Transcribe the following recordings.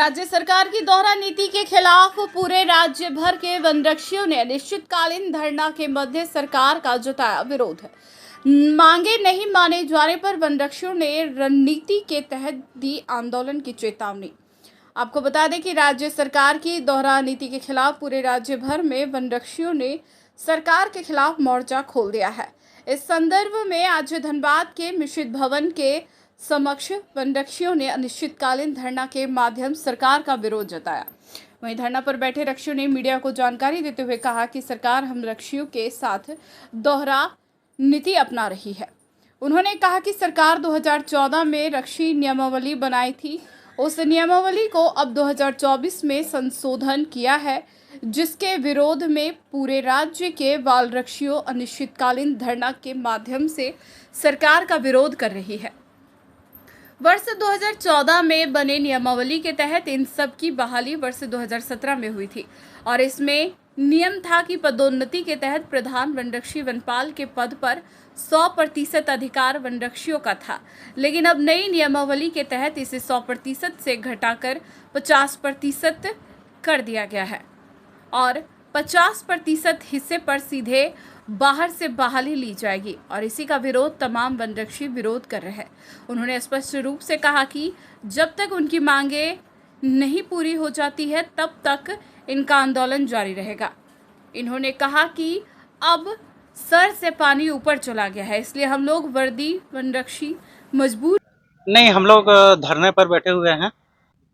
राज्य सरकार की दोहरा नीति के खिलाफ पूरे राज्य भर के वनरक्षियों ने अनिश्चितकालीन धरना के मध्य सरकार का जताया विरोध। मांगे नहीं माने जाने पर वनरक्षियों ने रणनीति के तहत दी आंदोलन की चेतावनी। आपको बता दें कि राज्य सरकार की दोहरा नीति के खिलाफ पूरे राज्य भर में वनरक्षियों ने सरकार के खिलाफ मोर्चा खोल दिया है। इस संदर्भ में आज धनबाद के मिश्रित भवन के समक्ष वनरक्षियों ने अनिश्चितकालीन धरना के माध्यम सरकार का विरोध जताया। वहीं धरना पर बैठे रक्षियों ने मीडिया को जानकारी देते हुए कहा कि सरकार हम रक्षियों के साथ दोहरा नीति अपना रही है। उन्होंने कहा कि सरकार 2014 में रक्षी नियमावली बनाई थी, उस नियमावली को अब 2024 में संशोधन किया है, जिसके विरोध में पूरे राज्य के बाल रक्षियों अनिश्चितकालीन धरना के माध्यम से सरकार का विरोध कर रही है। वर्ष 2014 में बने नियमावली के तहत इन सब की बहाली वर्ष 2017 में हुई थी और इसमें नियम था कि पदोन्नति के तहत प्रधान वनरक्षी वनपाल के पद पर 100% अधिकार वनरक्षियों का था, लेकिन अब नई नियमावली के तहत इसे 100% से घटाकर 50% कर दिया गया है और 50% हिस्से पर सीधे बाहर से बहाली ली जाएगी और इसी का विरोध तमाम वनरक्षी विरोध कर रहे हैं। उन्होंने स्पष्ट रूप से कहा कि जब तक उनकी मांगे नहीं पूरी हो जाती है तब तक इनका आंदोलन जारी रहेगा। इन्होंने कहा कि अब सर से पानी ऊपर चला गया है, इसलिए हम लोग वर्दी वनरक्षी मजबूर नहीं, हम लोग धरने पर बैठे हुए हैं।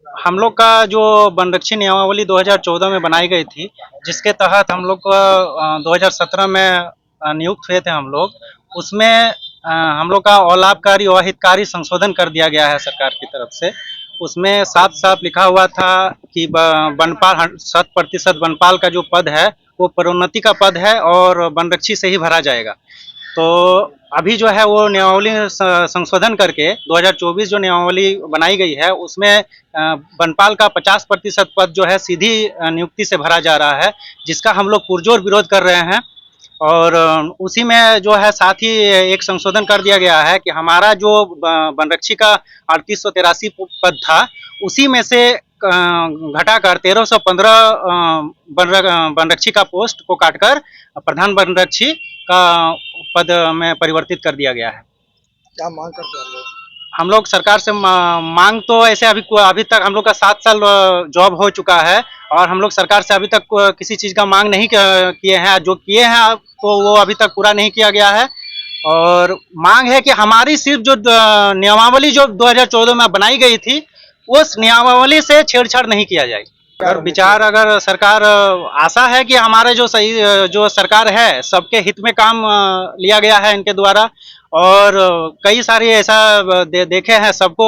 हम लोग का जो वनरक्षी नियमावली 2014 में बनाई गई थी, जिसके तहत हम लोग 2017 में नियुक्त हुए थे हम लोग, उसमें हम लोग का अलाभकारी और हितकारी संशोधन कर दिया गया है सरकार की तरफ से। उसमें साफ साफ लिखा हुआ था कि वनपाल 100% वनपाल का जो पद है वो पदोन्नति का पद है और वनरक्षी से ही भरा जाएगा। तो अभी जो है वो नियमावली संशोधन करके 2024 जो नियमावली बनाई गई है उसमें वनपाल का 50% पद जो है सीधी नियुक्ति से भरा जा रहा है, जिसका हम लोग पुरजोर विरोध कर रहे हैं। और उसी में जो है साथ ही एक संशोधन कर दिया गया है कि हमारा जो वनरक्षी का 3883 पद था, उसी में से घटाकर 1315 वनरक्षी का पोस्ट को काटकर प्रधान वनरक्षी का पद में परिवर्तित कर दिया गया है। क्या मांग करते हैं हम लोग सरकार से मांग तो ऐसे अभी तक हम लोग का 7 साल जॉब हो चुका है और हम लोग सरकार से अभी तक किसी चीज़ का मांग नहीं किए हैं। जो किए हैं तो वो अभी तक पूरा नहीं किया गया है और मांग है कि हमारी सिर्फ जो नियमावली जो 2014 में बनाई गई थी उस नियमावली से छेड़छाड़ नहीं किया जाए। अगर विचार अगर सरकार आशा है कि हमारे जो सरकार है सबके हित में काम लिया गया है इनके द्वारा और कई सारी ऐसा देखे हैं सबको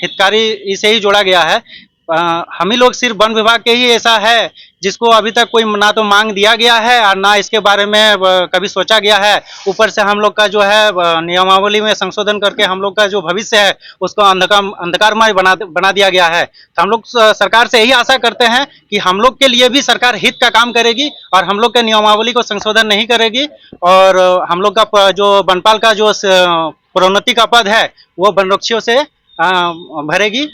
हितकारी से ही जोड़ा गया है। हम ही लोग सिर्फ वन विभाग के ही ऐसा है जिसको अभी तक कोई ना तो मांग दिया गया है और ना इसके बारे में कभी सोचा गया है। ऊपर से हम लोग का जो है नियमावली में संशोधन करके हम लोग का जो भविष्य है उसको अंधकारमय बना दिया गया है। तो हम लोग सरकार से यही आशा करते हैं कि हम लोग के लिए भी सरकार हित का काम करेगी और हम लोग के नियमावली को संशोधन नहीं करेगी और हम लोग का जो वनपाल का जो प्रोन्नति का पद है वो वनरक्षियों से भरेगी।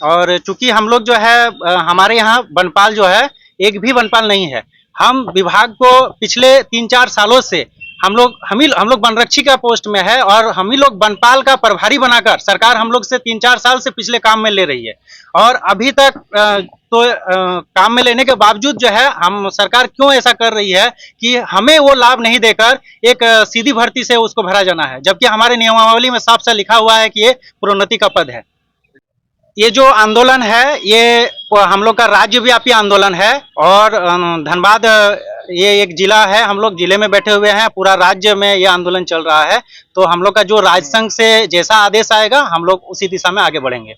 और चूंकि हम लोग जो है हमारे यहाँ वनपाल जो है एक भी वनपाल नहीं है। हम विभाग को पिछले 3-4 सालों से हम लोग वनरक्षी का पोस्ट में है और हम ही लोग वनपाल का प्रभारी बनाकर सरकार हम लोग से 3-4 साल से पिछले काम में ले रही है और अभी तक काम में लेने के बावजूद जो है हम सरकार क्यों ऐसा कर रही है कि हमें वो लाभ नहीं देकर एक सीधी भर्ती से उसको भरा जाना है, जबकि हमारे नियमावली में साफ साफ लिखा हुआ है कि ये प्रोन्नति का पद है। ये जो आंदोलन है ये हम लोग का राज्यव्यापी आंदोलन है और धनबाद ये एक जिला है, हम लोग जिले में बैठे हुए हैं, पूरा राज्य में ये आंदोलन चल रहा है। तो हम लोग का जो राज्य संघ से जैसा आदेश आएगा हम लोग उसी दिशा में आगे बढ़ेंगे।